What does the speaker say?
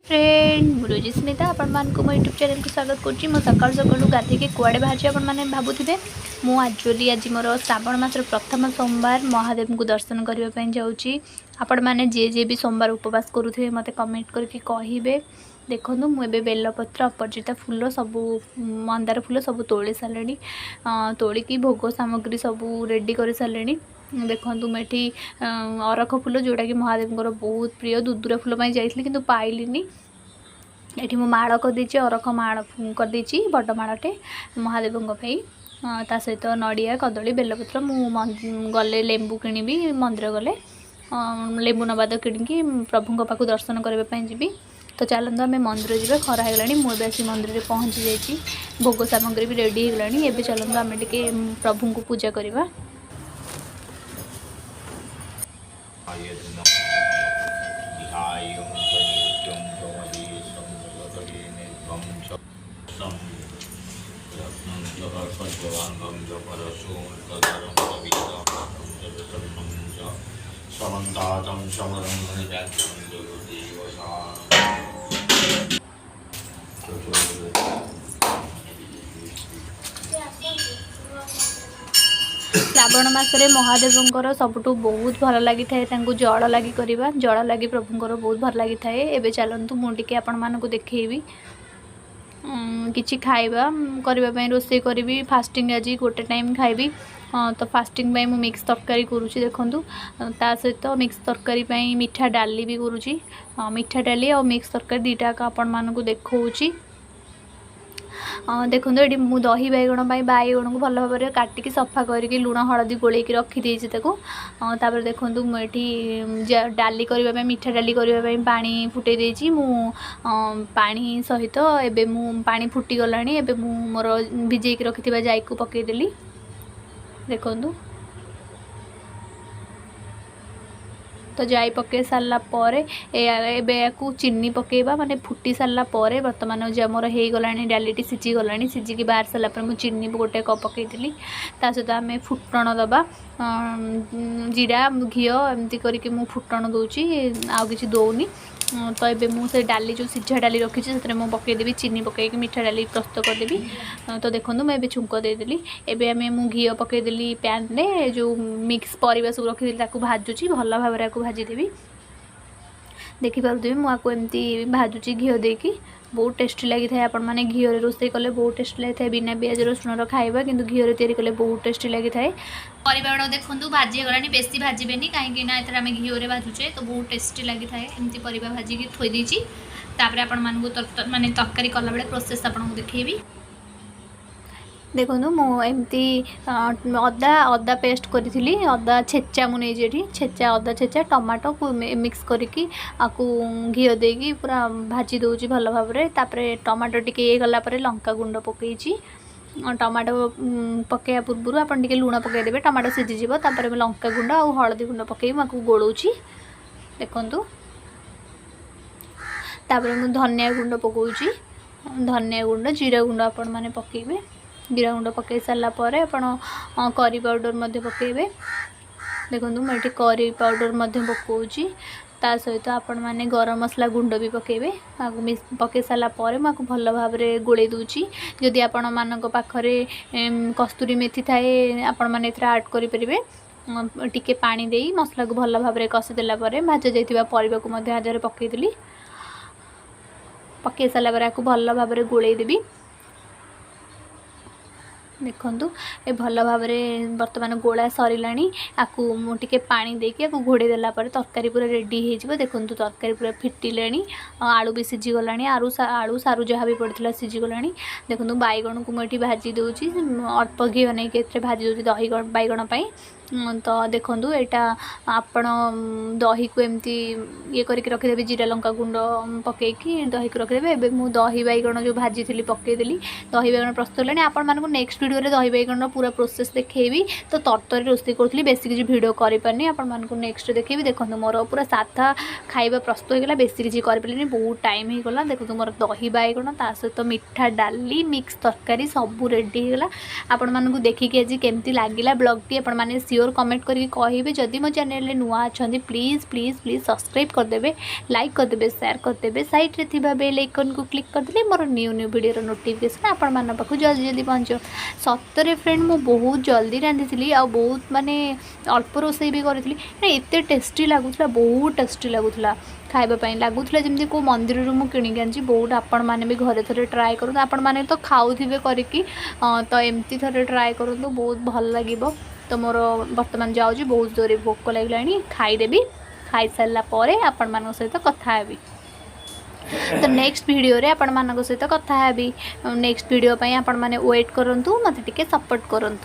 Friend मुरुजी Smita आपण मानक मो यूट्यूब चैनल को स्वागत करुँची। मो सकाल सकालू गाधे कुआड़े बाहर आपण मैंने भावुवे मु एक्चुअली आज मोर श्रावण मासर प्रथम सोमवार महादेव को दर्शन करने जाऊँगी। आपण मैंने जे भी सोमवार उपवास करुवे मत कमेंट करके कहे। देखो मुझे बेलपत्र अपराजिता फूल सबू मंदार फूल सब तोड़ी सारे तोड़िकी भोग सामग्री सबू रेडी कर सारे। देखो मुझे अरख फूल जोटा कि महादेव बहुत प्रिय दुदुरा फूल जाइए कि पाइलिनी ये मु माड़ करदे अरख माड़ करदे बड़ माड़टे महादेव ता सहित नड़िया कदली बेलपत्र मु गले लेंबू किणी मंदिर गले लेंबू नवाद किणी प्रभु पाक दर्शन करने जी। तो चलते आम मंदिर जी खरा होगा मुझे आसी मंदिर में पहुँची जाइए भोग सामग्री भी रेडी होगा। एवं चलते आम टे प्रभु को पूजा करवा। श्रावण मासरे महादेवंकर सबुठ बहुत भल लगी था जल लगी करवा जल लगी प्रभुंर बहुत भल लगी था। एवं चलतु मुझे आपण मानक देखी किसी खाଇବା करने रोसे करी फास्टिंग आज गोटे टाइम खाइबी। तो फास्टिंग मु मिक्स तरकारी करुँची देखूँ ता सहित मिक्स तरकारी मीठा डाली भी करुँची मीठा डाली और मिक्स तरकारी दीटा आपण मानक देखा। देखो ये मु दही बैगण बैगण को भल भाव काटिकी सफा करके लुण हलदी गोल रखी तापर देखो मुझे डाली करने मीठा डाली करने पानी फुटे देती मु पानी सहित एबे मु पानी फुटी गला एबे मु मोर भिजे रखी जाई को पकईदेली। देखो तो जाई पकई सारापर को चीनी पकेबा माने फुटी सारापर बर्तमान जो मोर हो गला डालीटी सीझी गला सीझिकी बाहर सारापर मुझे चीनी गोटे कप पकईली ता सहित आम फुटण दबा जीरा घी एमती करके मु फुटण दूची आउ कि दौनी। तो ये मुझे डाली जो सीझा डाली रखी से पकईदेवी चीनी पकईकी मीठा डाली प्रस्तुत करदेवी। तो देखो मुझे छुंक देदेली एबे आम मु घी पकईदेली पैन रे जो मिक्स परिवा सब रखी भाजुची भल भाव भाजीदेवी। देखिपे मुझे एमती भाजुची घी देकी बहुत टेस्टी लगी था। आपण मैंने घी रोसे कले बहुत टेस्टी लगी था बिना पियाज रसुण खाइबा किंतु घी तैयारी कले बहुत टेस्टी लगी था। परिवार देखो भाजी गलानी बेसी भाजबेनी कहीं आम घी भाजुचे तो बहुत टेस्टी लगी था। एमती परिवा भाजिकी थोई देछि तापर आपण मानकु माने तरकारी कला बेले प्रोसेस आपन देखिबी। देखो मुझे अदा अदा पेस्ट करी अदा छेचा मुझे छेचा अदा छेचा टमाटो को मिक्स करके आपको घी देकी पूरा भाजी दूसरी भल भाव में टमाटो टिके गला लंका गुंड पकई टमाटो पकड़ा पूर्व आप लुण पकईदे टमाटो सीझीज लंका गुंड और हलदी गुंड पकई गोलौची। देखु तापर मुझे धनिया गुंड पकाउची धनिया गुंड जीरा गुंड आपण मैंने पकईबे जीरा गुंड पकई सारापर आप करी पाउडर पकईबे। देखो मुझे करी पाउडर पकाउची ता सहित आपण मैंने गरम मसला गुंड भी पकईबे पकई सारापर मुझे भल भाव में गोले दूची। जदि आपण मानक पाखरे कस्तूरी मेथी थाए आपण मैंने ऐड करें टिके पानी दे मसला को भल भाव में कषिदेला भाज जाइए परिवा को आधार पकईदेली पकई सारापर आपको भल भाव में गोलेदेवी। देखु ए भल भाव में बर्तमान गोला सरला आपको मुझे पानी देकी घोड़े देला तरकारी पूरा रेडी हो। देखो तरकारी पूरा फिटिले आलू भी सीझी गला आलू सारू जहाँ भी पड़ता सीझीगला। देखो बैगण को मुझे भाजी दूसरी अल्प घी नहीं भाजी दूसरी दही बैगण तो देखो यहाँ आपण दही को एमती ये करके रखीदे जीरा लंका गुंड पकईकी दही को रखीदे। एबे मु दही बैगण जो भाजी थी पकईदेली दही बैगण प्रस्तुत है। आपण मानक नेक्स्ट वीडियो रे दही बैगण पूरा प्रोसेस देखेबी तो तरतरी रोसे करी बेसी किसी भिड करपारनी आपण मानक नेक्स्ट देखेबी। देखो मोर पूरा साधा खाଇବା प्रस्तुत होगा बेसी किसी करें बहुत टाइम हो गला। देखो मोर दही बैगण ता सहित मीठा डाली मिक्स तरकारी सब रेडी होगा। आपण मानक देखिकी आज केमती लगिला ब्लॉग टी आपण माने सियोर कमेंट करके कहे जदि मो चैनल नुआ अच्छा प्लीज़ प्लीज़ प्लीज़ सब्सक्राइब करदे लाइक करदे शेयर करदे साइड रे थिबा बेल आइकन को क्लिक करदे more new new video notification आपण मान पाखु जल्दी जल्दी पहुँच सतरे फ्रेंड मु बहुत जल्दी रांधि आ बहुत माने अल्प रोषे भी करी एत टेस्टी लगुला बहुत टेस्टी लगुला खाइबापी लगुला जमी को मंदिर मुझे किणिक आनी बहुत आपण मैंने भी घरे थे ट्राए करूँ आपण मैंने तो खाऊे करके तो एमती थे ट्राए करूँ बहुत भल लगे तो मोर बर्तमान जाऊँगी बहुत जोर भोक लगे खाईदेवी खाई सारापर आपण मान सहित कथा हेबी तो नेक्स्ट वीडियो रे आपण मान सहित कथा हेबी नेक्स्ट वीडियो आपण मैंने वेट करूँ मत टे सपोर्ट करूँ।